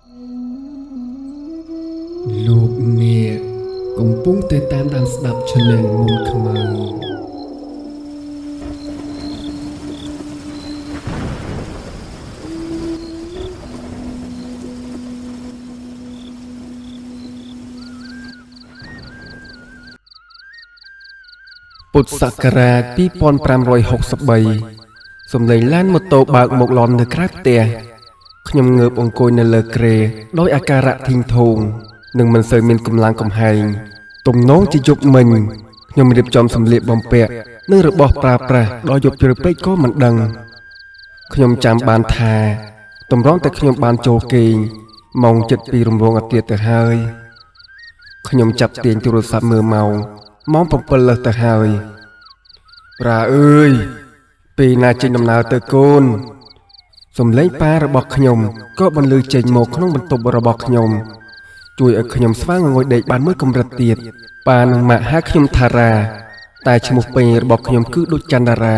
លោកអ្នកកំពុងតែតាមដានស្ដាប់ Channel មុនខ្មៅពុទ្ធសករាជ 2563 សំឡេងឡានម៉ូតូបើកមកលំនៅក្រៅផ្ទះខ្ញុំងើបអង្គុយនៅលើគ្រែដោយអាការៈធីងធូងនិងមិនសូវមានកម្លាំងកំហែងទំនងជាយប់មិញខ្ញុំរៀបចំសម្លៀកបំពាក់និងរបស់ប្រើប្រាស់ដល់យប់ជ្រៅពេកក៏មិនដឹងខ្ញុំចាំបានថាតម្រង់តែខ្ញុំបានចូលគេងម៉ោង7ពីរំលងអាទិត្យទៅហើយខ្ញុំចាប់ទាញទូរស័ព្ទមើលម៉ោង7 លើសទៅហើយប្រាអើយពេលណាចេញដំណើរទៅកូនសំឡេងប៉ារបស់ខ្ញុំក៏បន្លឺចេញមកក្នុងបន្ទប់របស់ខ្ញុំជួយឲ្យខ្ញុំស្វាងងុយដេកបានមួយកម្រិតទៀតប៉ានិងម៉ាក់ហៅខ្ញុំថារ៉ាតែឈ្មោះពេញរបស់ខ្ញុំគឺដូចច័ន្ទរា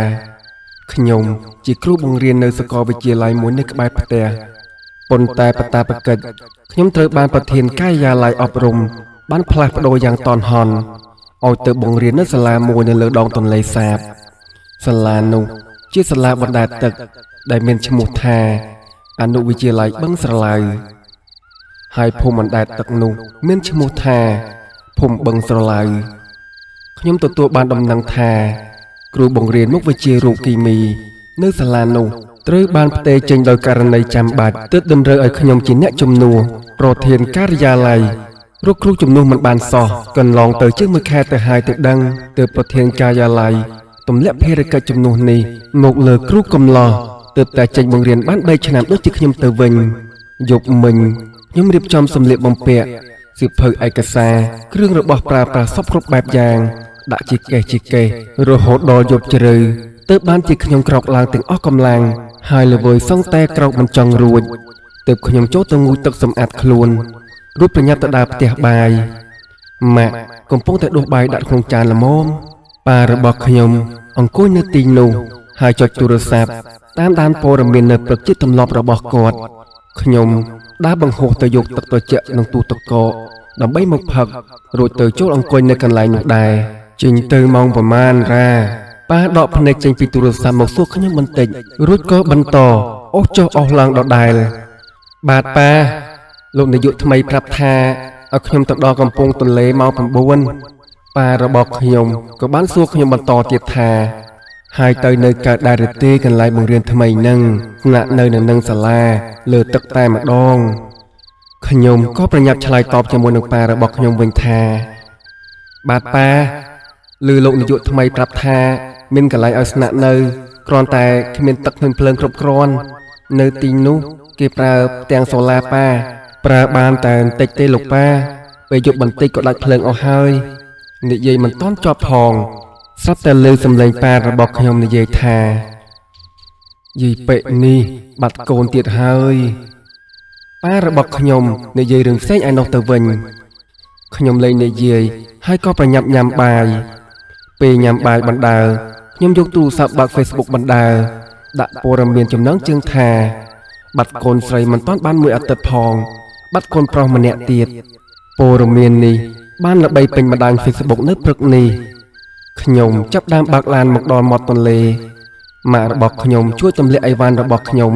ខ្ញុំជាគ្រូបង្រៀននៅសាកលវិទ្យាល័យមួយនៅក្បែរផ្ទះប៉ុន្តែបតាបកិច្ចខ្ញុំត្រូវបានប្រធានការិយាល័យអប់រំបានផ្លាស់ប្ដូរយ៉ាងតន់ហន់ឲ្យទៅបង្រៀននៅសាលាមួយនៅលើដងទន្លេសាបសាលានោះជាសាលាបណ្ដែតទឹកដែលមានឈ្មោះថាអនុវិទ្យាល័យបឹងស្រឡៅហើយភូមិបណ្ដែតទឹកនោះមានឈ្មោះថាភូមិបឹងស្រឡៅខ្ញុំទទួលបានដំណឹងថាគ្រូបង្រៀនមុខវិជ្ជារូបគីមីនៅសាលានោះត្រូវបានផ្ទេរចេញដោយករណីចាំបាច់ទើបតម្រូវឲ្យខ្ញុំជាអ្នកជំនួសប្រធានការិយាល័យរកគ្រូជំនួសមិនបានសោះកន្លងទៅជាងមួយខែទៅហើយទៅដឹងទើបប្រធានការិយាល័យទម្លាក់ភារកិច្ចជំនួសនេះមកលើគ្រូកំឡោះទើបតែចេញបង្រៀនបាន3ឆ្នាំដូចជាខ្ញុំទៅវិញយប់មិញខ្ញុំរៀបចំសម្លៀកបំពាក់សៀវភៅឯកសារគ្រឿងរបស់ប្រើប្រាស់សពគ្រប់បែបយ៉ាងដាក់ជាកេះរហូតដល់យប់ជ្រៅទើបបានជាខ្ញុំក្រោកឡើងទាំងអស់កម្លាំងហើយល្វើយសង្កតែក្រោកមិនចង់រួចទើបខ្ញុំចូលទៅងូតទឹកសម្អាតខ្លួនរួចប្រញាប់ទៅដើរផ្ទះបាយម៉ាក់កំពុងតែដួសបាយដាក់ក្នុងចានល្មមប៉ារបស់ខ្ញុំអង្គុយនៅទីនោះហើយចុចទូរស័ព្ទតាមដានព័ត៌មាននៅព្រឹកជាទម្លាប់របស់គាត់ខ្ញុំដើរបង្ហោះទៅយកទឹកត្រជាក់ក្នុងទូទឹកកកដើម្បីមកផឹករួចទៅចូលអង្គុយនៅកន្លែងនោះដែរចេញទៅម៉ោងប្រមាណរ៉ាប៉ាដកភ្នែកចេញពីទូរស័ព្ទមកសួរខ្ញុំបន្តិចរួចក៏បន្តអូសចុះអូសឡើងដដែលបាទប៉ាលោកនាយកថ្មីប្រាប់ថាឲ្យខ្ញុំទៅដល់កំពង់ទន្លេម៉ោង9ប៉ារបស់ខ្ញុំក៏បានសួរខ្ញុំបន្តទៀតថាហើយទៅនៅកើតដែរឬទេកន្លែងបង្រៀនថ្មីនឹងស្នាក់នៅនឹងសាលាលើទឹកតែម្ដងខ្ញុំក៏ប្រញាប់ឆ្លើយតបជាមួយនឹងប៉ារបស់ខ្ញុំវិញថាបាទប៉ាឮលោកនាយកថ្មីប្រាប់ថាមានកន្លែងឲ្យស្នាក់នៅគ្រាន់តែគ្មានទឹកភ្លើងគ្រប់គ្រាន់នៅទីនោះគេប្រើផ្ទាំងសូឡាប៉ាប្រើបានតែបន្តិចទេលោកប៉ាពេលយប់បន្តិចក៏ដាច់ភ្លើងអស់ហើយនិយាយមិនទាន់ចប់ផងស្រាប់តែលើសំឡេងប៉ារបស់ខ្ញុំនិយាយថាយាយពេកនេះបាត់កូនទៀតហើយប៉ារបស់ខ្ញុំនិយាយរឿងផ្សេងឯនោះទៅវិញខ្ញុំលែងនិយាយហើយក៏ប្រញាប់ញ៉ាំបាយពេលញ៉ាំបាយបណ្ដើខ្ញុំយកទូរស័ព្ទបើក Facebook បណ្ដើដាក់ព័ត៌មានចំណងជើងថាបាត់កូនស្រីមិនទាន់បានមួយអាទិត្យផងបាត់កូនប្រុសម្នាក់ទៀតព័ត៌មាននេះបានល្បីពេញបណ្ដាញ Facebook នៅព្រឹកនេះខ្ញុំចាប់ដើមបើកឡានមកដល់មាត់ទន្លេម៉ាក់របស់ខ្ញុំជួយទម្លាក់អីវ៉ាន់របស់ខ្ញុំ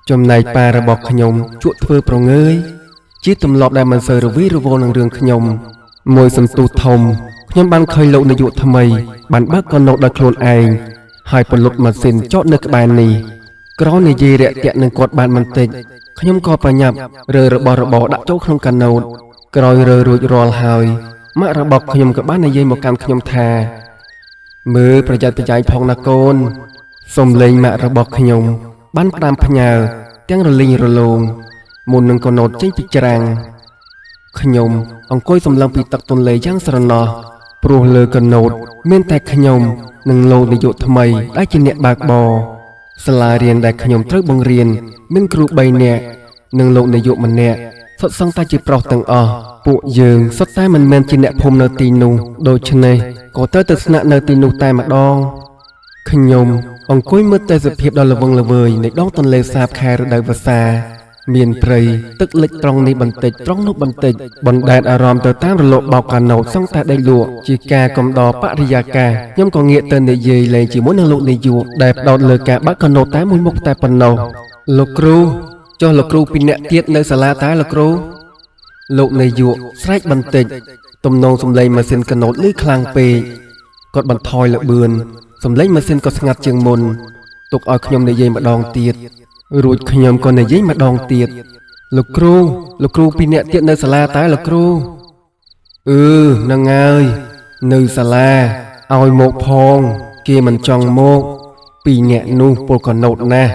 ចំណែកប៉ារបស់ខ្ញុំជក់ធ្វើប្រងើយជាទម្លាប់ដែលមិនសូវរវីរវល់នឹងរឿងខ្ញុំមួយសន្ទុះធំខ្ញុំបានឃើញលោកនាយកថ្មីបានបើកកណូតដោយខ្លួនឯងហើយពលុតម៉ាស៊ីនចតនៅក្បែរនេះក្រោយនិយាយរាក់ទាក់នឹងគាត់បានបន្តិចខ្ញុំក៏ប្រញាប់រើរបស់របរដាក់ចូលក្នុងកណូតក្រោយរើរួចរាល់ហើយម៉ាក់របស់ខ្ញុំក៏បាននិយាយមកកាន់ខ្ញុំថាមើលប្រយ័ត្នប្រយែងផងណាកូនសំឡេងម៉ាក់របស់ខ្ញុំបានផ្ដាំផ្ញើទាំងរលីងរលោងមុននឹងកណូតចេញពីច្រាំងខ្ញុំអង្គុយសម្លឹងពីទឹកទន្លេយ៉ាងស្រណោះព្រោះលើកណូតមានតែខ្ញុំនិងលោកនាយកថ្មីដែលជាអ្នកបើកបរសាលារៀនដែលខ្ញុំត្រូវបង្រៀនមានគ្រូ3នាក់និងលោកនាយកម្នាក់សុទ្ធសឹងតែជាប្រុសទាំងអស់ពួកយើងសុទ្ធតែមិនមែនជាអ្នកភូមិនៅទីនោះដូច្នេះក៏ទៅស្នាក់នៅទីនោះតែម្ដងខ្ញុំអង្គុយមើលទេសភាពដ៏ល្វឹងល្វើយនៃដងទន្លេសាបខែរដូវវស្សា មានព្រៃទឹកលិចត្រង់នេះបន្តិចត្រង់នោះបន្តិចបណ្ដែតអារម្មណ៍ទៅតាមរលកបោកកាណូតសង្កតែដេកលក់ជាការកំដរបរិយាកាសខ្ញុំក៏ងាកទៅនិយាយលេងជាមួយនឹងលោកនាយកដែលផ្ដោតលើការបើកកាណូតតែមួយមុខតែប៉ុណ្ណោះលោកគ្រូចុះលោកគ្រូពីរនាក់ទៀតនៅសាលាតែលោកគ្រូលោកនាយកស្រែកបន្តិចទំនងសំឡេងម៉ាស៊ីនកាណូតឮខ្លាំងពេកគាត់បន្ថយល្បឿនសំឡេងម៉ាស៊ីនក៏ស្ងាត់ជាងមុនទុកឲ្យខ្ញុំនិយាយម្ដងទៀតរួចខ្ញុំក៏និយាយម្ដងទៀតលោកគ្រូពីរនាក់ទៀតនៅសាលាតែលោកគ្រូនឹងហើយនៅសាលាឲ្យមកផងគេមិនចង់មកពីរនាក់នោះពលកណូតណាស់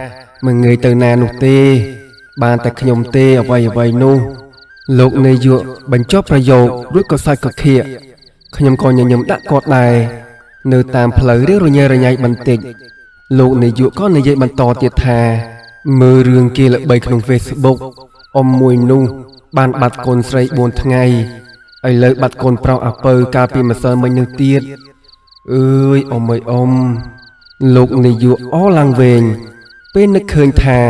មិនងាយទៅណានោះទេបានតែខ្ញុំទេអ្វីនោះលោកនាយកបញ្ចប់ប្រយោគរួចក៏សាច់ក៏ខៀកខ្ញុំក៏ញញឹមដាក់គាត់ដែរនៅតាមផ្លូវរៀងរញ៉េរញ៉ៃបន្តិចលោកនាយកក៏និយាយបន្តទៀតថាមើលរឿងគេល្បីក្នុង Facebook អ៊ំមួយនោះបានបាត់កូនស្រី4ថ្ងៃឥឡូវបាត់កូនប្រុសអាពៅកាលពីម្សិលមិញនោះទៀតអើយអ៊ំអើយអ៊ំលោកនាយកអឡើងវែងពេលនឹកឃើញថា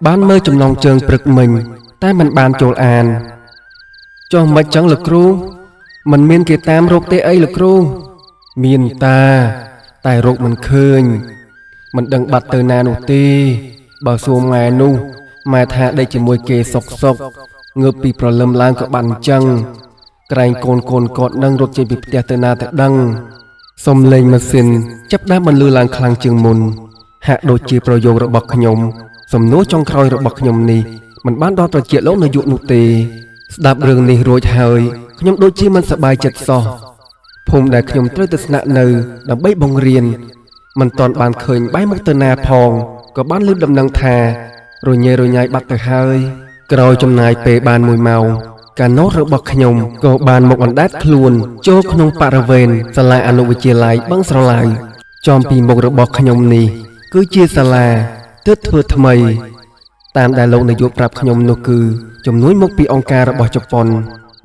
បានមើលចំណងជើងព្រឹកមិញតែមិនបានចូលអានចុះមិនចឹងលោកគ្រូមិនមានគេតាមរកទេអីលោកគ្រូមានតែរកមិនឃើញមិនដឹងបាត់ទៅណានោះទេបើសួរម៉ែនោះម៉ែថាដេកជាមួយគេសុកងើបពីព្រលឹមឡើងក៏បានអញ្ចឹងក្រែងកូនគាត់នឹងរត់ចេញពីផ្ទះទៅណាទៅដឹងសំឡេងម៉ាស៊ីនចាប់ដើមបន្លឺឡើងខ្លាំងជាងមុនហាក់ដូចជាប្រយោគរបស់ខ្ញុំសំណួរចុងក្រោយរបស់ខ្ញុំនេះមិនបានដល់ត្រជាលោកនាយកនោះទេស្ដាប់រឿងនេះរួចហើយខ្ញុំដូចជាមិនសប្បាយចិត្តសោះភូមិដែលខ្ញុំត្រូវទៅស្នាក់នៅដើម្បីបង្រៀនមិនទាន់បានឃើញបែរមុខទៅណាផងក៏បានឮដំណឹងថារញ៉េរញ៉ៃបាត់ទៅហើយក្រោយចំណាយពេលបាន1ម៉ោងកាណូតរបស់ខ្ញុំក៏បានមកអណ្ដែតខ្លួនចូលក្នុងបរិវេណសាលាអនុវិទ្យាល័យបឹងស្រឡៅចំពីមុខរបស់ខ្ញុំនេះគឺជាសាលាទើបធ្វើថ្មីតាមដែលលោកនាយកប្រាប់ខ្ញុំនោះគឺជំនួយមកពីអង្គការរបស់ជប៉ុន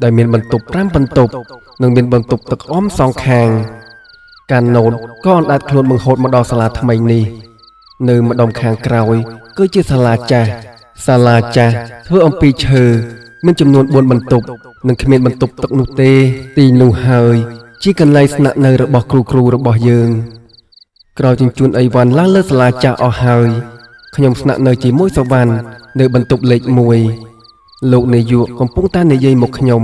ដែលមានបន្ទប់5បន្ទប់និងមានបន្ទប់ទឹកអមសងខាងកាណូតក៏អណ្ដែតខ្លួនបង្ហូតមកដល់សាលាថ្មីនេះនៅម្ដុំខាងក្រោយគឺជាសាលាចាស់ធ្វើអំពីឈើមានចំនួន4បន្ទប់និងគ្មានបន្ទប់ទឹកនោះទេទីនោះហើយជាកន្លែងស្នាក់នៅរបស់គ្រូរបស់យើងក្រោយជញ្ជូនអីវ៉ាន់ឡើងលើសាលាចាស់អស់ហើយខ្ញុំស្នាក់នៅជាមួយសវណ្ណនៅបន្ទប់លេខ1លោកនាយកកំពុងតែនិយាយមកខ្ញុំ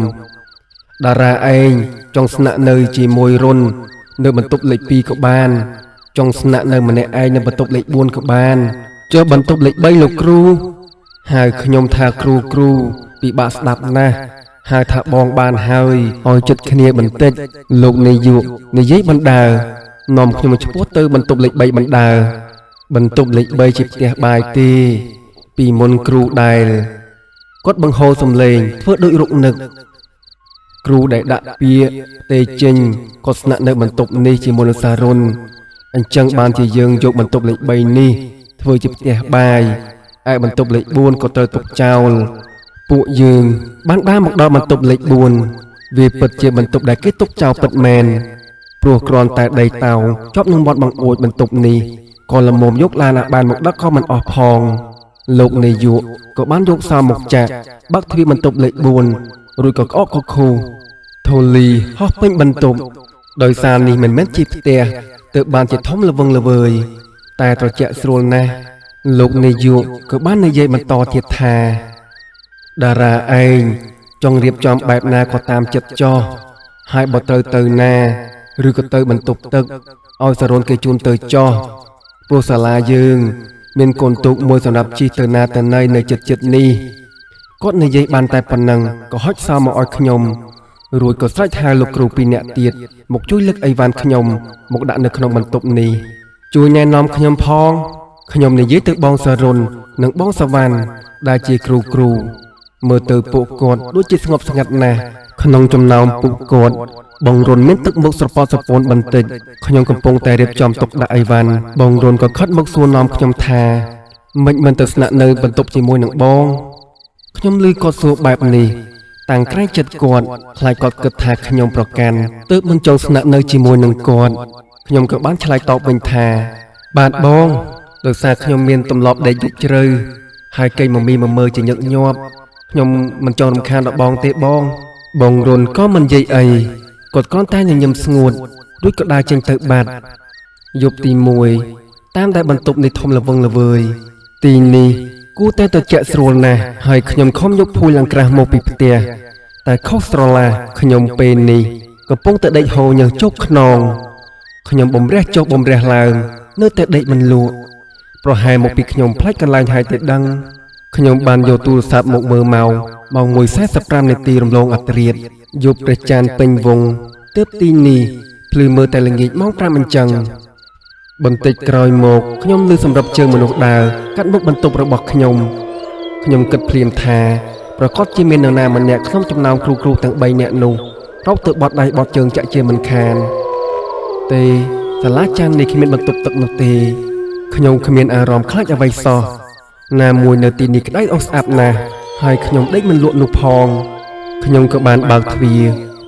តារាឯងចង់ស្នាក់នៅជាមួយរុននៅបន្ទប់លេខ2ក៏បានចង់ស្នាក់នៅម្នាក់ឯងនៅបន្ទប់លេខ4ក៏បានចុះបន្ទប់លេខ3លោកគ្រូហើយខ្ញុំថាគ្រូពិបាកស្ដាប់ណាស់ហើយថាបងបានហើយឲ្យចិត្តគ្នាបន្តិចលោកនាយកនិយាយបណ្ដើនាំខ្ញុំឆ្ពោះទៅបន្ទប់លេខ3បណ្ដើបន្ទប់លេខ3ជាផ្ទះបាយទេពីមុនគ្រូដែលគាត់បង្ហូរសំឡេងធ្វើដូចរុកនឹកគ្រូដែលដាក់ពាក្យទេចេញគាត់ស្នាក់នៅបន្ទប់នេះជាមួយនឹងសារុនអញ្ចឹងបានជាយើងយកបន្ទប់លេខ3នេះធ្វើជាផ្ទះបាយឯបន្ទប់លេខ4ក៏ត្រូវទុកចោលពួកយើងបានដើរមកដល់បន្ទប់លេខ4វាពិតជាបន្ទប់ដែលគេទុកចោលពិតមែនព្រោះគ្រាន់តែដីតោជាប់នឹងមាត់បង្អួចបន្ទប់នេះក៏លំមយកឡានបានមកដឹកក៏មិនអស់ផងលោកនាយកក៏បានយកសោមកចាក់បើកទ្វារបន្ទប់លេខ4រួចក៏ក្អកកខូធូលីហោះពេញបន្ទប់ដោយសារនេះមិនមែនជាផ្ទះទើបបានជាធំល្វឹងល្វើយតែត្រជាក់ស្រួលណាស់លោកនាយកក៏បាននិយាយបន្តទៀតថាតារាឯងចង់រៀបចំបែបណាក៏តាមចិត្តចោះហើយបើត្រូវទៅណាឬក៏ទៅបន្ទប់ទឹកឲ្យសារុនគេជូនទៅចោះព្រោះសាលាយើងមានកូនទូកមួយសម្រាប់ជិះទៅណាទៅណីនៅចិត្តនេះគាត់និយាយបានតែប៉ុណ្ណឹងក៏ហុចសោមកឲ្យខ្ញុំរួចក៏ស្រែកហៅលោកគ្រូ2នាក់ទៀតមកជួយលើកអីវ៉ាន់ខ្ញុំមកដាក់នៅក្នុងបន្ទប់នេះជួយណែនាំខ្ញុំផងខ្ញុំនិយាយទៅបងសារុននិងបងសវណ្ណដែលជាគ្រូមើលទៅពួកគាត់ដូចជាស្ងប់ស្ងាត់ណាស់ក្នុងចំណោមពួកគាត់បងរុនមានទឹកមុខស្រពាល់ស្រពោនបន្តិចខ្ញុំកំពុងតែរៀបចំទុកដាក់អីវ៉ាន់បងរុនក៏ខិតមកសួរនាំខ្ញុំថាមិនទៅស្នាក់នៅបន្ទប់ជាមួយនឹងបងខ្ញុំឮគាត់សួរបែបនេះតាំងក្រែងចិត្តគាត់ខ្លាចគាត់គិតថាខ្ញុំប្រកាន់ទើបមិនចូលស្នាក់នៅជាមួយនឹងគាត់ខ្ញុំក៏បានឆ្លើយតបវិញថាបាទបងដោយសារខ្ញុំមានទម្លាប់ដេកយប់ជ្រៅ hai cây mà mi mà mơ chỉ nhợt nhọp nhom mình cho rầm khan đọ bong tê bong rồn có mình dây ấy cột con tay nhầm ngột đuôi cột đai trên tự bạt dục tì mùi tam đại bận tục này thom là vâng là vơi tì nì cú tay tự chạy srol nè hai nhom không dục phui lăng kra một bịp tia tại khóc srola nhom pen nì có pong tự đậy hồ nhờ chốt nòng nhom bom rẽ chốt bom rẽ làng nơi tự đậy mình lụa pro hai một bịp nhom pláchกัน hai tự đăng nhom bàn vô tu sạp một mờ màu màu ngồi sát sập ram này tì rầm lông ạt riệt dụcประจานពេញវងទើបទីនេះភ្លឺមើលតែល្ងាចម៉ោង 5 អញ្ចឹងបន្តិចក្រោយមកខ្ញុំលើសម្រាប់ជើងមនុស្សដើរកាត់មុខបន្ទប់របស់ខ្ញុំគិតភ្លាមថាប្រកាសជាមាននរណាម្នាក់ក្នុងចំណោមគ្រូទាំង 3 នាក់នោះរកទៅបត់ដៃបត់ជើងចាក់ជាមិនខានទេសាលាចាន់នេះគ្មានបន្ទប់ទឹកនោះទេខ្ញុំគ្មានអារម្មណ៍ខ្លាចអ្វីសោះណាមួយនៅទីនេះក្តៅអស់ស្អាប់ណាស់ហើយខ្ញុំដេកមិនលក់នោះផងខ្ញុំក៏បានបើកទ្វារ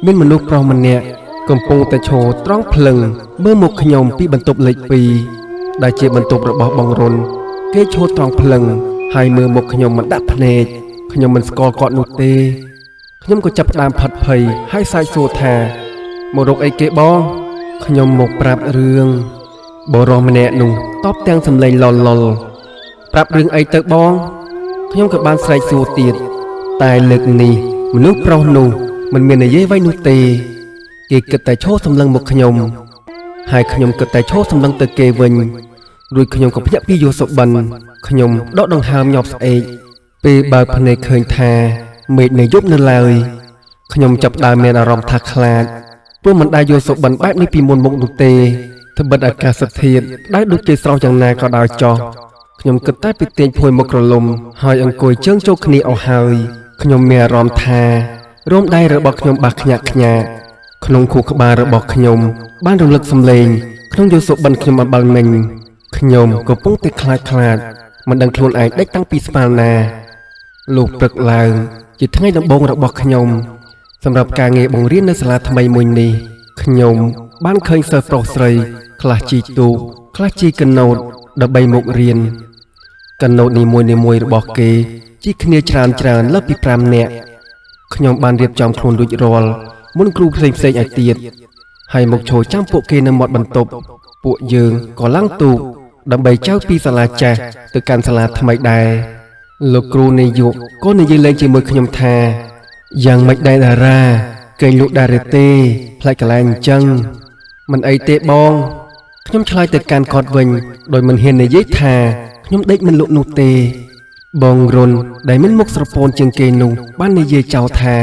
មានមនុស្សប្រុសម្នាក់កំពុងតែឈរត្រង់ភ្លឹងមើលមុខខ្ញុំពីបន្ទប់លេខ 2ដែលជាបន្ទប់របស់បងរុនគេឈរត្រង់ភ្លឹងហើយមើលមុខខ្ញុំមិនដាក់ភ្នែកខ្ញុំមិនស្គាល់គាត់នោះទេខ្ញុំក៏ចាប់ផ្ដើមផាត់ភ័យហើយសាយសួរថាមករកអីគេបងខ្ញុំមកប្រាប់រឿងបរិសម្នាក់នោះតបទាំងសំឡេងលលប្រាប់រឿងអីទៅបងខ្ញុំក៏បានស្រែកសួរទៀតតែលើកនេះមនុស្សប្រុសនោះមិនមាននិយាយអ្វីនោះទេគេគិតតែឈោសម្លឹងមកខ្ញុំហើយខ្ញុំគិតតែឈោសម្លឹងទៅគេវិញរួចខ្ញុំក៏ភ្ញាក់ពីយល់សុបិនខ្ញុំដកដង្ហើមញាប់ស្អែកពេលបើកភ្នែកឃើញថាមេឃនៅយប់នៅឡើយខ្ញុំចាប់ដើមមានអារម្មណ៍ថាខ្លាចព្រោះមិនដែលយល់សុបិនបែបនេះពីមុនមកនោះទេត្បិតអាកាសធាតុដែលដូចជាស្រស់យ៉ាងណាក៏ដោយចោះខ្ញុំគិតតែពីទាញភួយមកក្រឡុំហើយអង្គុយជើងចូលគ្នាអស់ហើយខ្ញុំមានអារម្មណ៍ថារោមដៃរបស់ខ្ញុំបាក់ខ្ញាក់ខ្ញាក់ក្នុងខួរក្បាលរបស់ខ្ញុំបានរំលឹកសំឡេងក្នុងយល់សុបិនខ្ញុំអំបិលមិញខ្ញុំកំពុងតែខ្លាចមិនដឹងខ្លួនឯងដេកតាំងពីស្មារណាលោកព្រឹកឡើងជាថ្ងៃដំបូងរបស់ខ្ញុំសម្រាប់ការងារបង្រៀននៅសាលាថ្មីមួយនេះខ្ញុំបានឃើញសិស្សប្រុសស្រីខ្លះជីទូកខ្លះជីកណូតដើម្បីមករៀនកណូតនីមួយរបស់គេជីគ្នាច្រើនលើសពី 5 នាក់ខ្ញុំបានរៀបចំខ្លួនរួចរាល់មុនគ្រូផ្សេងឲ្យទៀតហើយមកឈរចាំពួកគេនៅមាត់បន្ទប់ពួកយើងក៏ឡើងទូកដើម្បីចៅពីសាលាចាស់ទៅកាន់សាលាថ្មីដែរលោកគ្រូនាយកក៏និយាយលេងជាមួយខ្ញុំថាយ៉ាងម៉េចដែរតារាកេងលក់ដែរទេផ្លែកន្លែងអញ្ចឹងមិនអីទេបងខ្ញុំឆ្លើយទៅកាន់គាត់វិញដោយមិនហ៊ាននិយាយថាខ្ញុំដេកមិនលក់នោះទេបងរុនដែលមានមុខស្រពោនជាងគេនោះបាននិយាយចោលថា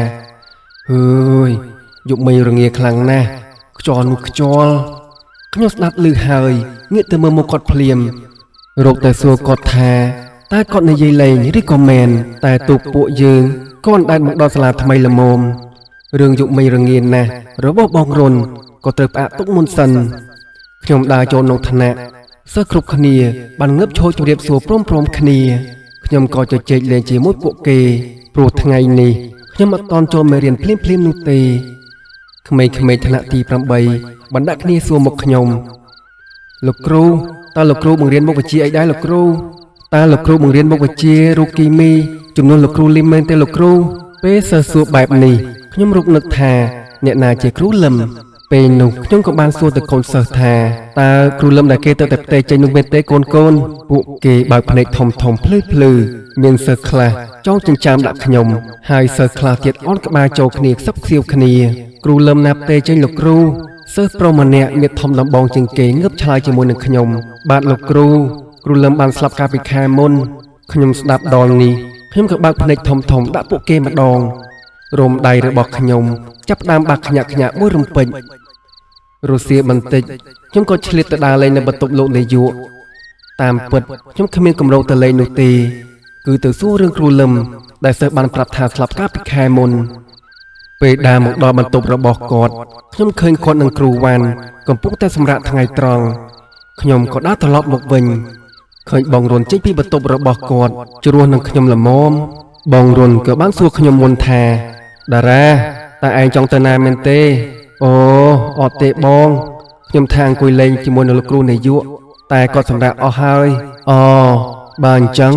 អើយយប់មិញរងាខ្លាំងណាស់ខ្យល់នោះខ្យល់ខ្ញុំស្ដាប់ឮហើយងាកទៅមើលមុខគាត់ភ្លាមរកតែសួរគាត់ថាតើគាត់និយាយលេងឬក៏មែនតែទូកពួកយើងក៏មិនដែលមកដល់សាលាថ្មីល្មមរឿងយប់មិញរងាណាស់របស់បងរុនក៏ត្រូវផ្អាកទុកមុនសិនខ្ញុំដើរចូលក្នុងថ្នាក់សិស្សគ្រប់គ្នាបានងើបឈរជម្រាបសួរព្រមគ្នាខ្ញុំក៏ជជែកលេងជាមួយពួកគេព្រោះថ្ងៃនេះខ្ញុំអត់តន់ចូលមេរៀនភ្លាមនោះទេក្មេងៗថ្នាក់ទី 8បានដាក់គ្នាសួរមកខ្ញុំលោកគ្រូតើលោកគ្រូបង្រៀនមុខវិជ្ជាអីដែរលោកគ្រូតើលោកគ្រូបង្រៀនមុខវិជ្ជារូបគីមីចំនួនលោកគ្រូលឹមមែនទេលោកគ្រូពេលសិស្សសួរបែបនេះខ្ញុំរកនឹកថាអ្នកណាជាគ្រូលឹមពេលនោះខ្ញុំក៏បានសួរទៅកូនសិស្សថាតើគ្រូលឹមដែលគេទៅតែផ្ទៃចេញនោះមែនទេកូនពួកគេបើកភ្នែកធំភ្លឺមានសិស្សខ្លះចង់ចិញ្ចាមដាក់ខ្ញុំហើយសិស្សខ្លះទៀតអន់ក្បាលចូលគ្នាខ្សឹបខ្សៀវគ្នាគ្រូលឹមណាផ្ទៃចេញលោកគ្រូសិស្សប្រុសម្នាក់មានធំដំបងជាងគេងើបឆ្លើយជាមួយនឹងខ្ញុំបាទលោកគ្រូលឹមបានស្លាប់កាលពីខែមុនខ្ញុំស្ដាប់ដល់នេះខ្ញុំក៏បើកភ្នែកធំដាក់ពួកគេម្ដងរោមដៃរបស់ខ្ញុំចាប់ផ្ដើមបាក់ខ្ញាក់មួយរំពេចរសៀលបន្តិចខ្ញុំក៏ឆ្លៀតទៅដើរលេងនៅបន្ទប់លោកនាយកតាមពិតខ្ញុំគ្មានកម្រងទៅលេងនោះទេគឺទៅសួររឿងគ្រូលឹមដែលសិស្សបានប្រាប់ថាស្លាប់កាលពីខែមុនពេលដើរមកដល់បន្ទប់របស់គាត់ខ្ញុំឃើញគាត់និងគ្រូវ៉ាន់កំពុងតែសម្រាកថ្ងៃត្រង់ខ្ញុំក៏ដើរត្រឡប់មកវិញឃើញបងរុនចេញពីបន្ទប់របស់គាត់ជ្រោះនឹងខ្ញុំល្មមបងរុនក៏បានសួរខ្ញុំមុនថាតារាតើឯងចង់ទៅណាមែនទេអូអត់ទេបងខ្ញុំថាអង្គុយលេងជាមួយនឹងលោកគ្រូនាយកតែគាត់សម្រាប់អស់ហើយអូបើអញ្ចឹង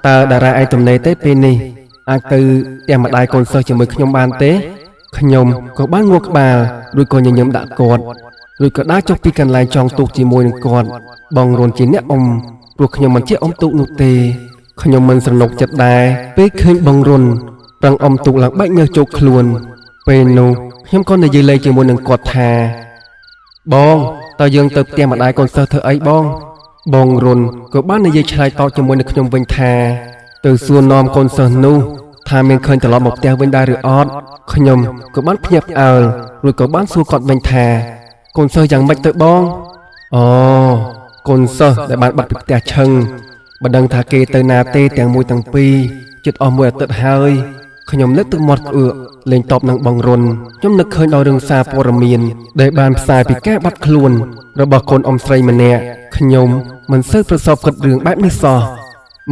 តើតារាឯទំនេរទេពេលនេះអាចទៅផ្ទះម្ដាយកូនសិស្សជាមួយខ្ញុំបានទេខ្ញុំក៏បានងក់ក្បាលរួចក៏ញញឹមដាក់គាត់រួចក៏ដើរចុះពីកន្លែងចងទូកជាមួយនឹងគាត់បងរុនជាអ្នកអ៊ំព្រោះខ្ញុំមិនជាអ៊ំទូកនោះទេខ្ញុំមិនស្រណុកចិត្តដែរពេលឃើញបងរុនប្រឹងអ៊ំទូកឡើងបែកញើសជោគខ្លួនពេលនោះខ្ញុំក៏និយាយលេងជាមួយនឹងគាត់ថាបងតើយើងទៅផ្ទះម្ដាយកូនសិស្សធ្វើអីបងរុនក៏បាននិយាយឆ្លើយតបជាមួយនឹងខ្ញុំវិញថាទៅសួរនាំកូនសិស្សនោះថាមានឃើញត្រឡប់មកផ្ទះវិញដែរឬអត់ខ្ញុំក៏បានភ្ញាក់ផ្អើលរួចក៏បានសួរគាត់វិញថាកូនសិស្សយ៉ាងម៉េចទៅបងអូកូនសិស្សដែលបានបាត់ពីផ្ទះឈឹងមិនដឹងថាគេទៅណាទេទាំងមួយទាំងពីរជិតអស់មួយអាទិត្យហើយខ្ញុំនឹកទឹកមាត់ក្អឿកលេងតបនឹងបងរុនខ្ញុំនឹកឃើញដល់រឿងសារព័ត៌មានដែលបានផ្សាយពីការបាត់ខ្លួនរបស់កូនអ៊ំស្រីម្នាក់ខ្ញុំមិនសូវប្រសពគិតរឿងបែបនេះសោះ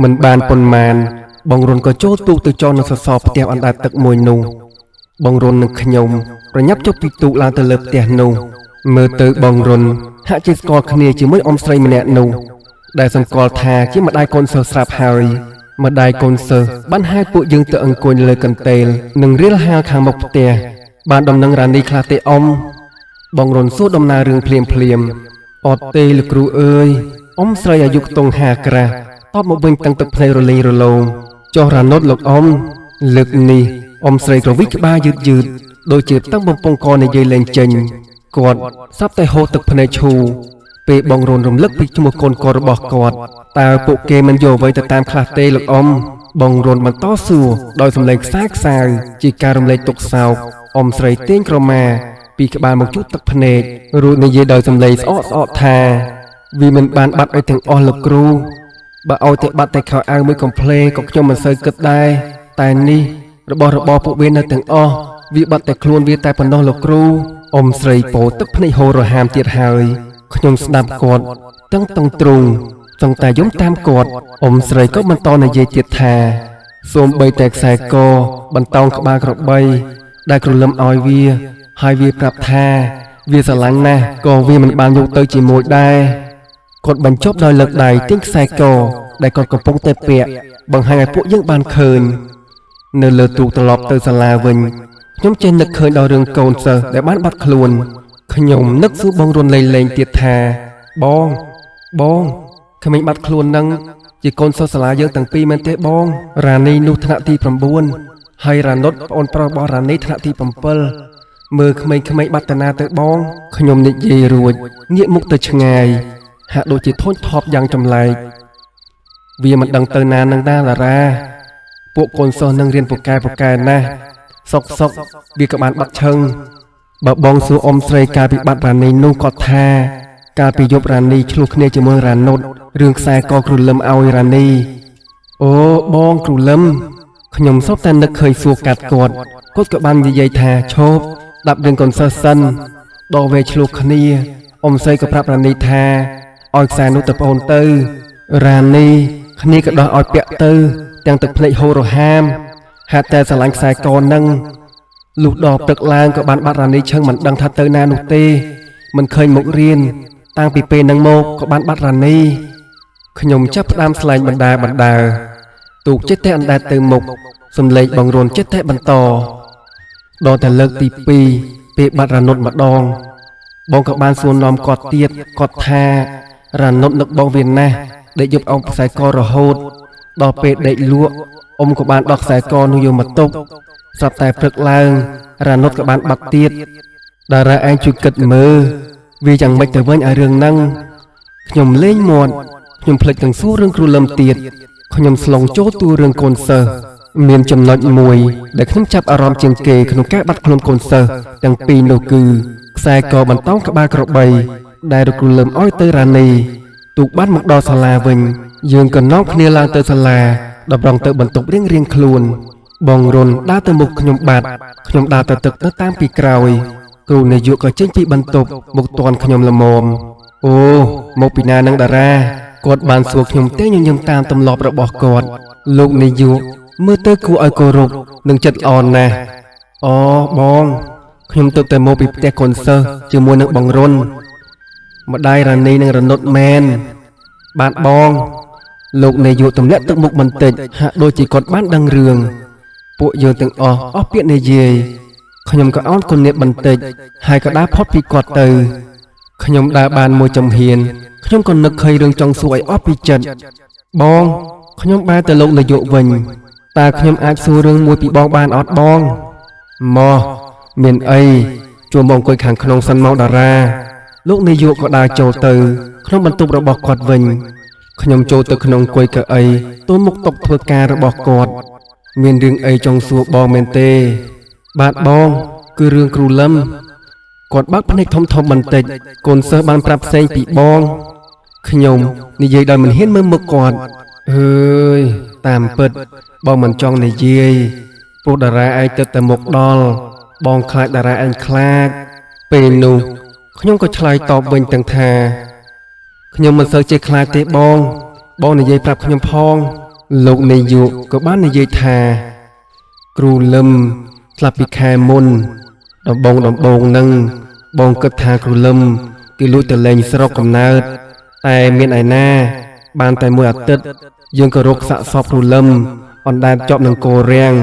មិនបានប៉ុន្មានបងរុនក៏ចូលទូកទៅចោលនៅសសរផ្ទះអណ្ដែតទឹកមួយនោះបងរុននិងខ្ញុំប្រញាប់ចុះពីទូកឡើងទៅលើផ្ទះនោះមើលទៅបងរុនហាក់ជាស្គាល់គ្នាជាមួយអ៊ំស្រីម្នាក់នោះដែលសម្គាល់ថាជាម្ដាយកូនសិស្សស្រាប់ហើយម្ដាយកូនសិស្សបានហៅពួកយើងទៅអង្គុយលើកន្ទេលនិងរៀលហាលខាងមុខផ្ទះបានដំណឹងរ៉ានីខ្លះទេអ៊ំបងរុនសួរដំណើររឿងភ្លាមអត់ទេលោកគ្រូអើយអ៊ំស្រីអាយុខ្ទង់50ក្រាស់តបមកវិញតាំងទឹកភ្នែករលេងរលោងចុះរ៉ាណុតលោកអ៊ំលើកនេះអ៊ំស្រីក៏វិចក្បាលយឺតដូចជាតាំងបំពង់កនិយាយលេងចេញគាត់សាប់តែហូរទឹកភ្នែកឈូពេលបងរុនរំលឹកពីឈ្មោះកូនកូនរបស់គាត់តើពួកគេមិនយកអ្វីទៅតាមខ្លះទេលោកអ៊ំបងរុនបន្តសួរដោយសំឡេងខ្សៅជាការរំលែកទុក្ខសោកអ៊ំស្រីទាញក្រមាពីក្បាលមកជូតទឹកភ្នែករួចនិយាយដោយសំឡេងស្អកថាវាមិនបានបាត់អីទាំងអស់លោកគ្រូបើឲ្យតែបាត់តែខោអាវមួយកំភ្លេក៏ខ្ញុំមិនសូវគិតដែរតែនេះរបស់របរពួកវានៅទាំងអស់វាបាត់តែខ្លួនវាតែប៉ុណ្ណោះលោកគ្រូអ៊ំស្រីពោលទឹកភ្នែកហូររហាមទៀតហើយខ្ញុំស្ដាប់គាត់ទាំងទ្រូងចង់តែយំតាមគាត់អ៊ំស្រីក៏បន្តនិយាយទៀតថាសូមបីតែខ្សែកបន្តោងក្បាលក្របីដែលក្រឡឹមឲ្យវាហើយវាប្រាប់ថាវាស្រឡាញ់ណាស់ក៏វាមិនបានយកទៅជាមួយដែរគាត់បញ្ចប់ដោយលើកដៃទាញខ្សែកដែលគាត់កំពុងតែពាក់បង្ហាញឲ្យពួកយើងបានឃើញនៅលើទូកត្រឡប់ទៅសាលាវិញខ្ញុំចេះនឹកឃើញដល់រឿងកូនសិស្សដែលបានបាត់ខ្លួនខ្ញុំនឹកសួរបងរុនលេងទៀតថាបងក្មេងបាត់ខ្លួននឹងជាកូនសិស្សសាលាយើងទាំងពីរមែនទេបងរ៉ានីនោះថ្នាក់ទី9ហើយរ៉ាណុតប្អូនប្រុសរបស់រ៉ានីថ្នាក់ទី7មើលក្មេងៗបាត់តាណាទៅបងខ្ញុំនិយាយរួចងាកមុខទៅឆ្ងាយហាក់ដូចជាធុញថប់យ៉ាងចម្លែកវាមិនដឹងទៅណានឹងតារ៉ាពួកកូនសិស្សនឹងរៀនពូកែណាស់សុកវាក៏បានបាត់ឈឹងបើបងសួរអ៊ំស្រីកាលពីបាត់រ៉ានីនោះគាត់ថាកាលពីយប់រ៉ានីឆ្លោះគ្នាជាមួយរ៉ាណុតរឿងខ្សែកគ្រូលឹមឲ្យរ៉ានីអូបងគ្រូលឹមខ្ញុំសពតែនឹកឃើញសួរកាត់គាត់ក៏បាននិយាយថាឈប់ដាប់រឿងកូនសិស្សសិនដល់វេឆ្លោះគ្នាអ៊ំស្រីក៏ប្រាប់រ៉ានីថាឲ្យខ្សែនោះទៅប្អូនទៅរ៉ានីគ្នាក៏ដោះឲ្យពាក់ទៅទាំងទឹកភ្នែកហូររហាមហាក់តែស្រឡាញ់ខ្សែកនឹងលុះដល់ព្រឹកឡើងក៏បានបាត់រ៉ានីឈឹងមិនដឹងថាទៅណានោះទេមិនឃើញមុខរៀនតាំងពីពេលហ្នឹងមកក៏បានបាត់រ៉ានីខ្ញុំចាប់ផ្ដើមស្លែងបណ្ដាទូកចិត្តតែអណ្ដែតទៅមុខសំឡេងបងរុនចិត្តតែបន្តដល់តែលើកទី2ពេលបាត់រ៉ាណុតម្ដងបងក៏បានសួរនាំគាត់ទៀតគាត់ថារ៉ាណុតនឹកបងវាណាស់ដេកយប់អោបខ្សែករហូតដល់ពេលដេកលក់អ៊ំក៏បានដោះខ្សែកនោះយកមកទុកស្រាប់តែព្រឹកឡើងរ៉ាណុតក៏បានបាត់ទៀតតារាឯងជួយគិតមើលវាយ៉ាងម៉េចទៅវិញឲ្យរឿងហ្នឹងខ្ញុំលេងមាត់ខ្ញុំភ្លេចទាំងសួររឿងគ្រូលឹមទៀតខ្ញុំស្លងចូលទូរឿងកូនសិស្សមានចំណុចមួយដែលខ្ញុំចាប់អារម្មណ៍ជាងគេក្នុងការបាត់ខ្លួនកូនសិស្សទាំងពីរនោះគឺខ្សែកបន្តោងក្បាលក្របីដែលគ្រូលឹមឲ្យទៅរ៉ានីទូកបានមកដល់សាលាវិញយើងក៏នាំគ្នាឡើងទៅសាលាដល់ប្រងទៅបន្ទប់រៀងខ្លួនបងរុនដើរទៅមុខខ្ញុំបាត់ខ្ញុំដើរទៅទឹកទៅតាមពីក្រោយគ្រូនាយកក៏ចេញពីបន្ទប់មកទាន់ខ្ញុំល្មមអូមកពីណានឹងតារាគាត់បានសួរខ្ញុំទេញញឹមតាមទម្លាប់របស់គាត់លោកនាយកមើលទៅគួរឲ្យគោរពនិងចិត្តល្អណាស់អូបងខ្ញុំទៅតែមកពីផ្ទះកូនសិស្សជាមួយនឹងបងរុនម្ដាយរ៉ានីនិងរណុតមែនបាទបង លោកនាយកទម្លាក់ទឹកមុខបន្តិចហាក់ដូចជាគាត់បានដឹងរឿងពួកយើងទាំងអស់ពាក្យនិយាយខ្ញុំក៏អោនគុណនាបបន្តិចហើយក៏ដើរផុតពីគាត់ទៅខ្ញុំដើរបានមួយចំហៀនខ្ញុំក៏នឹកឃើញរឿងចង់សួរឲ្យអស់ពីចិត្តបងខ្ញុំបែរទៅលោកនាយកវិញតើខ្ញុំអាចសួររឿងមួយពីបងបានអត់បងមកមានអីជួមមកអង្គុយខាងក្នុងសិនមកតារាលោកនាយកក៏ដើរចូលទៅក្នុងបន្ទប់របស់គាត់វិញខ្ញុំចូលទៅក្នុងអង្គុយកៅអីទូមុខតុធ្វើការរបស់គាត់មានរឿងអីចង់សួរបងមែនទេបាទបងគឺរឿងគ្រូលឹមគាត់បើកភ្នែកធំបន្តិចកូនសិស្សបានប្រាប់ផ្សេងពីបងខ្ញុំនិយាយដោយមិនហ៊ានមើលមុខគាត់អើយតាមពិតបងមិនចង់និយាយព្រោះតារាឯងទៅតែមុខដល់បងខ្លាចតារាឯងខ្លាចពេលនោះខ្ញុំក៏ឆ្លើយតបវិញទាំងថាខ្ញុំមិនសូវចេះខ្លាចទេបងនិយាយប្រាប់ខ្ញុំផងលោកនាយកក៏បាននិយាយថាគ្រូលឹមស្លាប់ពីខែមុនដំបងនឹងបងគិតថាគ្រូលឹមគេលួចទៅលេងស្រុកកំណើតតែមានឯណាបានតែមួយអាទិត្យយើងក៏រកសាកសពគ្រូលឹមអណ្ដែតជាប់នឹងគោរាំង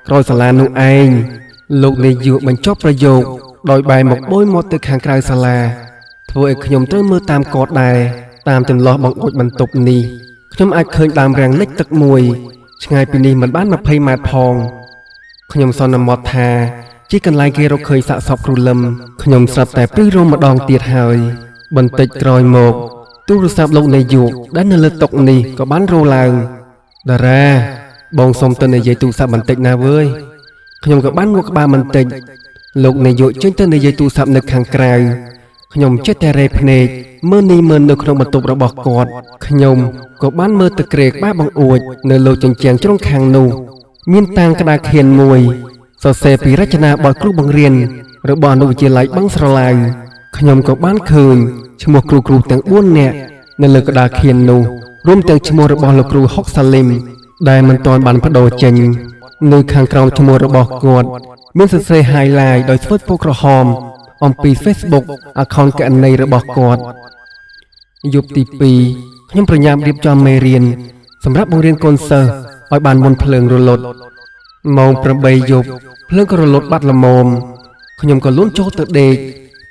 ក្រោយសាលានោះឯងលោកនាយកបញ្ចប់ប្រយោគដោយបែរមកបួយមាត់ទៅខាងក្រៅសាលាធ្វើឲ្យខ្ញុំត្រូវមើលតាមគាត់ដែរតាមចន្លោះបង្អួចបន្ទប់នេះខ្ញុំអាចឃើញដើមរាំងលិចទឹកមួយឆ្ងាយពីនេះមិនបាន20ម៉ែត្រផងខ្ញុំសន្មតថាជាកន្លែងគេរកឃើញសាកសពគ្រូលឹមខ្ញុំស្រាប់តែព្រឺរោមម្ដងទៀតហើយបន្តិចក្រោយមកទូរស័ព្ទលោកនាយកដែលនៅលើតុនេះក៏បានរោឡើងតារាបងសុំទៅនិយាយទូរស័ព្ទបន្តិចណាវើយខ្ញុំក៏បានងក់ក្បាលបន្តិចលោកនាយកចេញទៅនិយាយទូរស័ព្ទនៅខាងក្រៅខ្ញុំចិត្តតែរេភ្នែកមើលនេះមើលនៅក្នុងបន្ទប់របស់គាត់ខ្ញុំក៏បានមើលទៅក្រេក្បាលបង្អួចនៅលើជញ្ជាំងជ្រុងខាងនោះមានតាំងក្តារខៀនមួយសរសេរពីរចនាបថគ្រូបង្រៀនរបស់អនុវិទ្យាល័យបឹងស្រឡៅខ្ញុំក៏បានឃើញឈ្មោះគ្រូទាំង4នាក់នៅលើក្តារខៀននោះរួមទាំងឈ្មោះរបស់លោកគ្រូហុកសាលីមដែលមិនទាន់បានបដូរចេញនៅខាងក្រោមឈ្មោះរបស់គាត់មានសរសេរ highlight ដោយស្វ័យពណ៌ក្រហមអំពី Facebook account កណនីរបស់គាត់យប់ទី2ខ្ញុំប្រញាប់រៀបចំមេរៀនសម្រាប់បង្រៀនកូនសិស្សឲ្យបានមុនភ្លើងរលត់ម៉ោង8យប់ភ្លើងក៏រលត់បាត់ល្មមខ្ញុំក៏លូនចូលទៅដេក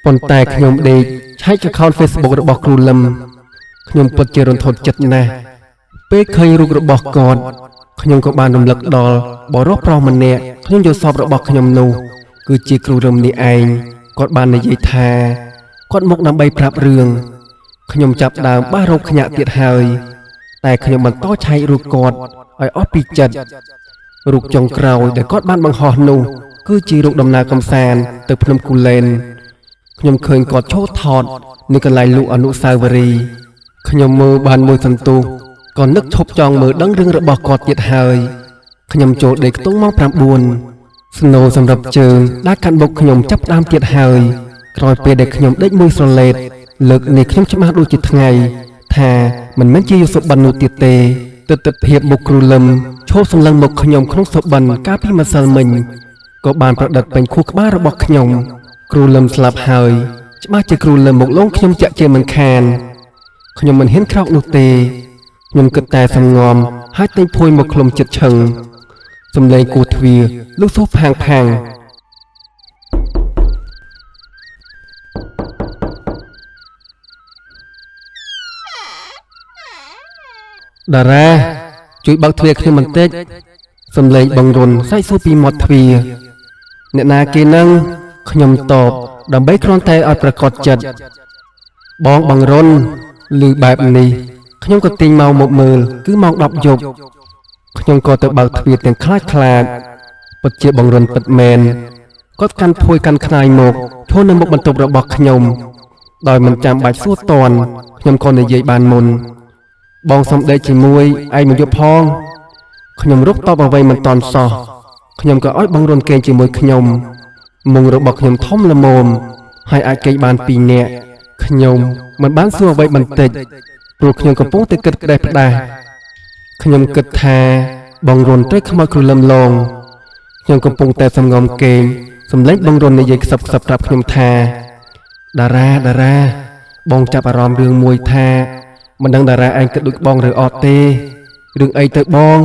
ប៉ុន្តែខ្ញុំដេកឆែក account Facebook របស់គ្រូលឹមខ្ញុំពិតជារន្ធត់ចិត្តណាស់ពេលឃើញរូបរបស់គាត់ខ្ញុំក៏បានរំលឹកដល់បរិសុទ្ធប្រុសម្នាក់ខ្ញុំយល់សពរបស់ខ្ញុំនោះគឺជាគ្រូរឹមនេះឯងគាត់បាននិយាយថាគាត់មកដើម្បីប្រាប់រឿងខ្ញុំចាប់ដើមបះរោគខ្ញាក់ទៀតហើយតែខ្ញុំបន្តឆែករូបគាត់ឲ្យអស់ពីចិត្តរូបចុងក្រោយដែលគាត់បានបង្ហោះនោះគឺជារូបដំណើរកំសាន្តទៅភ្នំគូលែនខ្ញុំឃើញគាត់ឈរថតនៅកន្លែងលក់អនុស្សាវរីយ៍ខ្ញុំមើលបានមួយសន្ទុះក៏នឹកឈប់ចង់មើលដឹងរឿងរបស់គាត់ទៀតហើយខ្ញុំចូលដេកខ្ទង់ម៉ោង9ស្នូសម្រាប់ជើងដែលកាន់បុកខ្ញុំចាប់ដើមទៀតហើយក្រោយពេលដែលខ្ញុំដេកមួយស្រឡេតលើកនេះខ្ញុំច្បាស់ដូចជាថ្ងៃថាមិនមែនជាយុសុបិននោះទៀតទេទិដ្ឋភាពមុខគ្រូលឹមឈប់សម្លឹងមុខខ្ញុំក្នុងសុបិនកាលពីម្សិលមិញក៏បានប្រឌិតពេញខួរក្បាលរបស់ខ្ញុំគ្រូលឹមស្លាប់ហើយច្បាស់ជាគ្រូលឹមមកលងខ្ញុំចាក់ជាមិនខានខ្ញុំមិនហ៊ានក្រោកនោះទេខ្ញុំគិតតែសំងំហើយតែងភួយមកឃ្លុំចិត្តឈឹងសំឡេងគោះទ្វារលុះសូរផាងតារាជួយបើកទ្វារខ្ញុំបន្តិចសំឡេងបងរុនសាច់សួរពីមាត់ទ្វារអ្នកណាគេនឹងខ្ញុំតបដើម្បីគ្រាន់តែឲ្យប្រកាសចិត្តបងរុនឮបែបនេះខ្ញុំក៏ទាញមកមើលគឺម៉ោង10យប់ខ្ញុំក៏ទៅបើកទ្វារទាំងខ្លាចពិតជាបងរុនពិតមែនគាត់កាន់ភួយកាន់ខ្នាយមកឈរនៅមុខបន្ទប់របស់ខ្ញុំដោយមិនចាំបាច់សួរតន់ខ្ញុំក៏និយាយបានមុនបងសំដេកជាមួយឯងមកយប់ផងខ្ញុំរកតបអ្វីមិនតន់សោះខ្ញុំក៏ឲ្យបងរុនគេងជាមួយខ្ញុំមុងរបស់ខ្ញុំធំល្មមហើយអាចគេងបាន2នាក់ខ្ញុំមិនបានសួរអ្វីបន្តិចព្រោះខ្ញុំកំពុងតែគិតក្តេសផ្ដាស់ខ្ញុំគិតថាបងរុនត្រូវខ្មោចគ្រូលឹមឡងខ្ញុំកំពុងតែសំងំគេងសំឡេងបងរុននិយាយខ្សឹបប្រាប់ខ្ញុំថាតារាបងចាប់អារម្មណ៍រឿងមួយថាមិនដឹងតារាឯងគិតដូចបងឬអត់ទេ រឿងអីទៅបង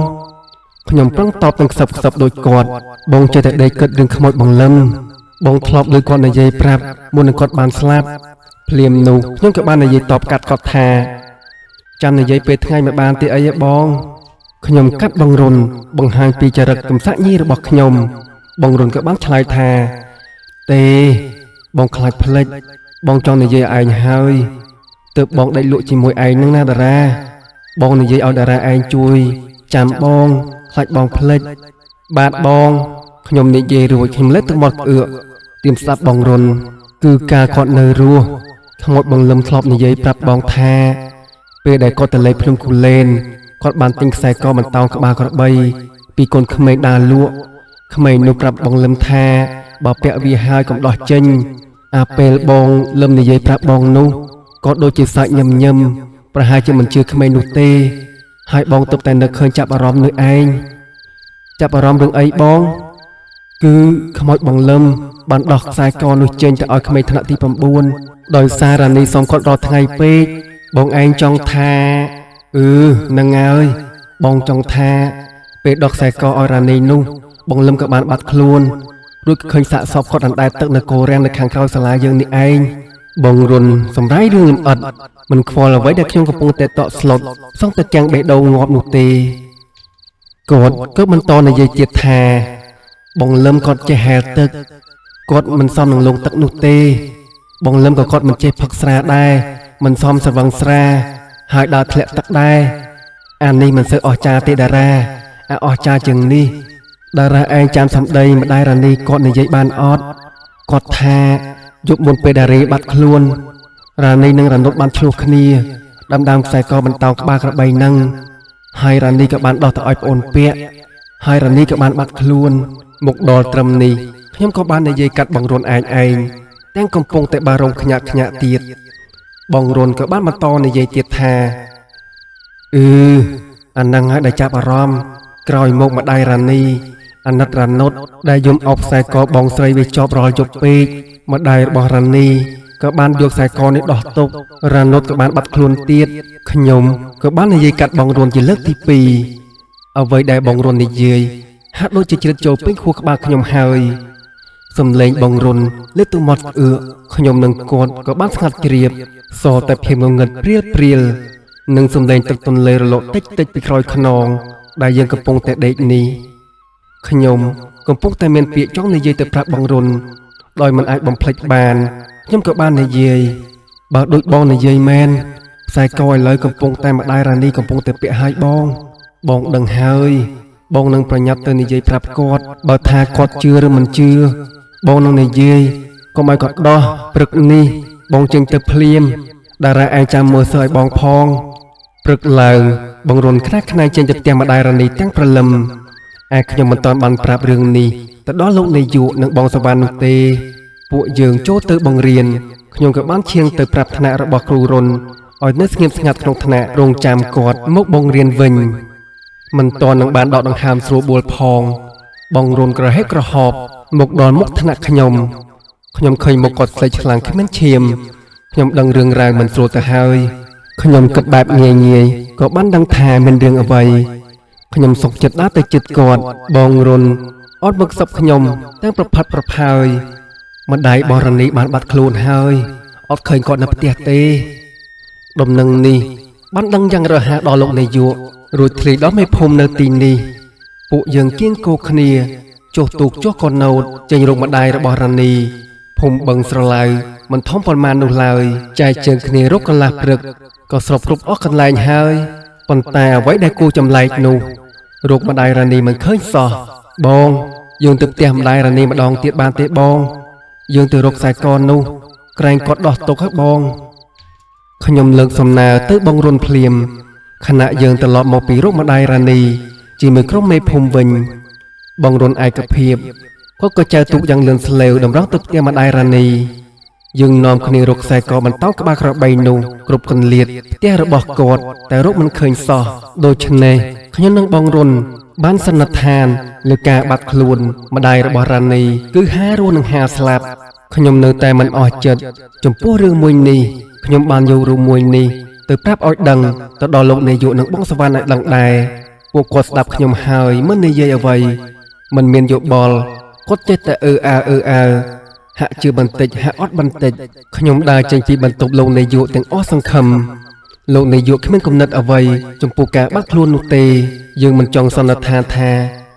ខ្ញុំប្រឹងតបនឹងខ្សឹបដូចគាត់បងចេះតែដេកគិតរឿងខ្មោចបង្លឹមបងធ្លាប់ឮគាត់និយាយប្រាប់មុននឹងគាត់បានស្លាប់ភ្លាមនោះខ្ញុំក៏បាននិយាយតបកាត់គាត់ថាចាំនិយាយពេលថ្ងៃមិនបានទេអីទេបងខ្ញុំកាត់បងរុនបង្ហាញពីចរិតកំសាក់ញីរបស់ខ្ញុំបងរុនក៏បានឆ្លើយថាទេបងខ្លាចភ្លេចបងចង់និយាយឯងហើយទើបបងដេកលក់ជាមួយឯងនឹងណាតារាបងនិយាយឲ្យតារាឯងជួយចាំបងខ្លាចបងភ្លេចបាទបងខ្ញុំនិយាយរួចខ្ញុំលេបទឹកមាត់ក្អឿកទៀមស្ដាប់បងរុនគឺការគាត់នៅរស់ខ្មោចបង្លឹមធ្លាប់និយាយប្រាប់បងថាពេលដែលគាត់ទៅលេងភ្នំគូលែនគាត់បានទិញខ្សែកបន្តោងក្បាលក្របីពីកូនក្មេងដើរលក់ក្មេងនោះប្រាប់បងលឹមថាបើពាក់វាហើយកុំដោះចេញអាពេលបងលឹមនិយាយប្រាប់បងនោះក៏ដូចជាសាច់ញឹមប្រហែលជាមិនជឿក្មេងនោះទេហើយបងទើបតែនឹកឃើញចាប់អារម្មណ៍នឹងឯងចាប់អារម្មណ៍រឿងអីបងគឺខ្មោចបងលឹមបានដោះខ្សែកនោះចេញទៅឲ្យក្មេងថ្នាក់ទី9ដោយសាររ៉ានីសុំគាត់រត់ថ្ងៃពេកបងឯងចង់ថានឹងហើយបងចង់ថាពេលដោះខ្សែកឲ្យរ៉ានីនោះបងលឹមក៏បានបាត់ខ្លួនរួចឃើញសាកសពគាត់អណ្ដែតទឹកនៅកូរ៉ាំងនៅខាងក្រោយសាលាយើងនេះឯងបងរុនសម្រាយរឿងលម្អិតមិនខ្វល់អ្វីដែលខ្ញុំកំពុងតែតក់ស្លុតសង់តែទាំងបេះដូងងាប់នោះទេគាត់ក៏បន្តនិយាយទៀតថាបងលឹមគាត់ចេះហែលទឹកគាត់មិនសមនឹងលងទឹកនោះទេបងលឹមក៏គាត់មិនចេះផឹកស្រាដែរមិនសមស្រវឹងស្រាហើយដើរធ្លាក់ទឹកដែរអានេះមិនសូវអស្ចារ្យទេតារាអស្ចារ្យជាងនេះតារាឯងចាំសម្ដីម្ដាយរ៉ានីគាត់និយាយបានអត់គាត់ថាយប់មុនពេលតារាបាត់ខ្លួនរ៉ានីនិងរ៉ានុតបានឆ្លោះគ្នាដើមខ្សែកបន្តោងក្បាលក្របីនឹងហើយរ៉ានីក៏បានដោះទៅឲ្យប្អូនពាក់ហើយរ៉ានីក៏បានបាត់ខ្លួនមកដល់ត្រឹមនេះខ្ញុំក៏បាននិយាយកាត់បងរុនឯងទាំងកំពុងតែបារម្ភខ្ញាក់ទៀតបងរុនក៏បានបន្តនិយាយទៀតថាអានឹងហើយដែលចាប់អារម្មណ៍ក្រោយមកម្ដាយរ៉ានីអាណិតរ៉ានុតដែលយំអោបខ្សែកបងស្រីវាជាប់រាល់យប់ពេកម្ដាយរបស់រ៉ានីក៏បានយកខ្សែកនេះដោះទុករ៉ានុតក៏បានបាត់ខ្លួនទៀតខ្ញុំក៏បាននិយាយកាត់បងរុនជាលើកទី2អ្វីដែលបងរុននិយាយហាក់ដូចជាជ្រិតចូលពេញខួរក្បាលខ្ញុំហើយសំឡេងបងរុនលេបទៅមាត់ក្អឿកខ្ញុំនឹងគាត់ក៏បានស្ងាត់ជ្រាបសតែភាពងងឹតព្រាលនិងសំឡេងទឹកទន្លេរលកតិចពីក្រោយខ្នងដែលយើងកំពុងតែដេកនេះខ្ញុំកំពុងតែមានពាក្យចង់និយាយទៅប្រាប់បងរុនដោយមិនអាចបំភ្លេចបានខ្ញុំក៏បាននិយាយបើដូចបងនិយាយមែនខ្សែកឥឡូវកំពុងតែម្ដាយរ៉ានីកំពុងតែពាក់ហើយបងដឹងហើយបងនឹងប្រញាប់ទៅនិយាយប្រាប់គាត់បើថាគាត់ជឿឬមិនជឿបងនឹងនិយាយកុំឲ្យគាត់ដោះព្រឹកនេះបងចេញទៅភ្លាមតារាឯងចាំមើលសើឲ្យបងផងព្រឹកឡើងបងរុនខ្នះខ្នែងចេញទៅផ្ទះម្ដាយរ៉ានីទាំងព្រលឹមខ្ញុំមិនតាន់បានប្រាប់រឿងនេះទៅដល់លោកនាយកនិងបងសវណ្ណនោះទេពួកយើងចូលទៅបង្រៀនខ្ញុំក៏បានឈៀងទៅប្រាប់ថ្នាក់របស់គ្រូរុនឲ្យនៅស្ងៀមស្ងាត់ក្នុងថ្នាក់រងចាំគាត់មកបង្រៀនវិញមិនតាន់នឹងបានដកដង្ហើមស្រួលបួលផងបងរុនក្រហេកក្រហបមកដល់មុខថ្នាក់ខ្ញុំឃើញមុខគាត់ស្លេកឆ្លាំងគ្មានឈាមខ្ញុំដឹងរឿងរ៉ាវមិនស្រួលទៅហើយខ្ញុំគិតបែបងាយក៏បានដឹងថាមានរឿងអ្វីខ្ញុំសុខចិត្តដើរទៅជិតគាត់បងរុនអត់មកសឹបខ្ញុំទាំងប្រផាត់ប្រផើយម្ដាយបរនីបានបាត់ខ្លួនហើយអត់ឃើញគាត់នៅផ្ទះទេដំណឹងនេះបានដឹងយ៉ាងរហ័សដល់លោកនាយករួចធ្លាយដល់មេភូមិនៅទីនេះពួកយើងគៀងគោគ្នាចុះទូកចុះកណូតចេញរកម្ដាយរបស់រ៉ានីភូមិបឹងស្រឡៅមិនធំប៉ុន្មាននោះឡើយចែកជើងគ្នារកកន្លះព្រឹកក៏ស្របគ្រប់អស់កន្លែងហើយប៉ុន្តែអ្វីដែលគួរចម្លែកនោះរកម្ដាយរ៉ានីមិនឃើញសោះបងយើងទៅផ្ទះម្ដាយរ៉ានីម្ដងទៀតបានទេបងយើងទៅរកខ្សែកនោះក្រែងគាត់ដោះទុកឲ្យបងខ្ញុំលើកសំណើទៅបងរុនភ្លាមខណៈយើងត្រឡប់មកពីរកម្ដាយរ៉ានីជាមួយក្រុមមេភូមិវិញបងរុនឯកភាពគាត់ក៏ចែវទូកយ៉ាងលឿនស្លេវតម្រង់ទៅផ្ទះម្ដាយរ៉ានីយើងនាំគ្នារកខ្សែកបន្តោងក្បាលក្របីនោះគ្រប់កន្លៀតផ្ទះរបស់គាត់តែរកមិនឃើញសោះដូច្នេះខ្ញុំនិងបងរុនបានសន្និដ្ឋានលើការបាត់ខ្លួនម្ដាយរបស់រ៉ានីគឺហារស់និងហាស្លាប់ខ្ញុំនៅតែមិនអស់ចិត្តចំពោះរឿងមួយនេះខ្ញុំបានយករឿងមួយនេះទៅប្រាប់ឲ្យដឹងទៅដល់លោកនាយកនិងបងសវណ្ណឲ្យដឹងដែរ ពួកគាត់ស្ដាប់ខ្ញុំហើយមិននិយាយអ្វីមិនមានយោបល់គាត់ចេះតែហាក់ជឿបន្តិចហាក់អត់បន្តិចខ្ញុំដើរចេញពីបន្ទប់លោកនាយកទាំងអស់សង្ឃឹមលោកនាយកគ្មានគំនិតអ្វីចំពោះការបាត់ខ្លួននោះទេយើងមិនចង់សន្និដ្ឋានថា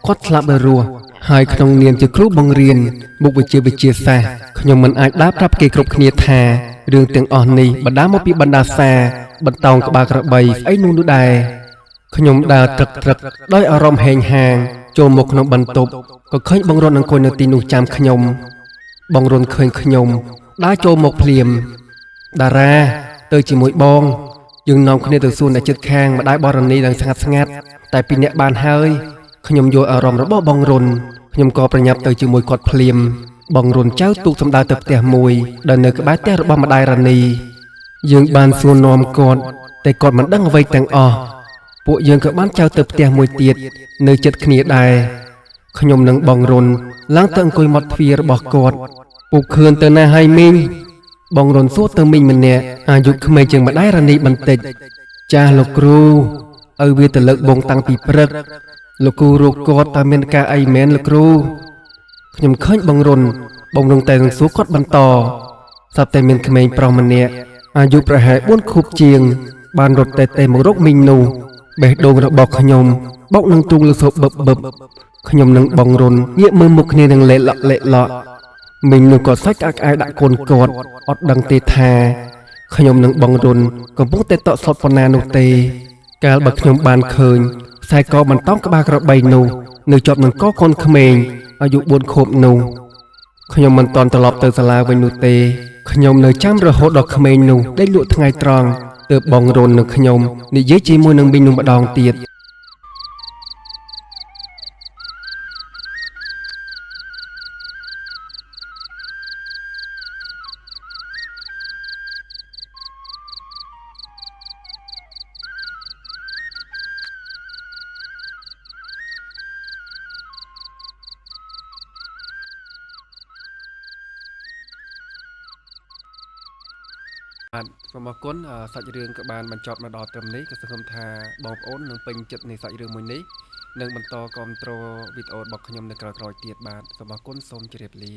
គាត់ស្លាប់ដោយរស់ហើយក្នុងនាមជាគ្រូបង្រៀនមុខវិជ្ជាសាស្ត្រខ្ញុំមិនអាចដើរប្រាប់គេគ្រប់គ្នាថារឿងទាំងអស់នេះបណ្ដាលមកពីបណ្ដាសាបន្តោងក្បាលក្របីស្អីនោះដែរខ្ញុំដើរត្រឹកដោយអារម្មណ៍ហេងហាងចូលមកក្នុងបន្ទប់ក៏ឃើញបងរុនអង្គុយនៅទីនោះចាំខ្ញុំបងរុនឃើញខ្ញុំដើរចូលមកភ្លាមតារាទៅជាមួយបងយើងនាំគ្នាទៅសួនអ្នកជិតខាងម្ដាយបរនីđangស្ងាត់តែពីអ្នកបានហើយខ្ញុំយល់អារម្មណ៍របស់បងរុនខ្ញុំក៏ប្រញាប់ទៅជាមួយគាត់ភ្លាមបងរុនចៅទូកសម្ដៅទៅផ្ទះមួយដែលនៅក្បែរផ្ទះរបស់ម្ដាយរ៉ានីយើងបានសួរនាំគាត់តែគាត់មិនដឹងអ្វីទាំងអស់ពួកយើងក៏បានចៅទៅផ្ទះមួយទៀតនៅជិតគ្នាដែរខ្ញុំនិងបងរុនឡើងទៅអង្គុយមាត់ទ្វាររបស់គាត់ពូខឿនទៅណាហើយមីងបងរុនសួរទៅមីងម្នាក់អាយុក្មេងជាងម្ដាយរ៉ានីបន្តិចចាស់លោកគ្រូឲ្យវាទៅលើកបងតាំងពីព្រឹកលោកគ្រូរកគាត់តើមានការអីមែនលោកគ្រូខ្ញុំឃើញបងរុនតែនឹងសួរគាត់បន្តស្រាប់តែមានក្មេងប្រុសម្នាក់អាយុប្រហែល4ខួបជាងបានរត់តែមករកមីងនោះបេះដូងរបស់ខ្ញុំបោកនឹងទូងលើសោបឹបខ្ញុំនិងបងរុនងាកមើលមុខគ្នានឹងលេឡក់មីងនោះក៏សាច់ក្អាយដាក់កូនគាត់អត់ដឹងទេថាខ្ញុំនិងបងរុនកំពុងតែតក់ស្លុតប៉ុណ្ណានោះទេកាលបើខ្ញុំបានឃើញខ្សែកបន្តោងក្បាលក្របីនោះនៅជាប់នឹងកកូនក្មេងអាយុ4ខួបនោះខ្ញុំមិនតន់ត្រឡប់ទៅសាលាវិញនោះទេខ្ញុំនៅចាំរហូតដល់ក្មេងនោះដេកលក់ថ្ងៃត្រង់ទើបបងរុននិងខ្ញុំនិយាយជាមួយនឹងមីងនោះម្ដងទៀតបាទសូមអរគុណសាច់រឿងក៏បានបញ្ចប់មកដល់ត្រឹមនេះក៏សង្ឃឹមថាបងប្អូននឹងពេញចិត្តនៃសាច់រឿងមួយនេះនិងបន្តគាំទ្រវីដេអូរបស់ខ្ញុំនៅក្រោយៗទៀតបាទសូមអរគុណសូមជម្រាបលា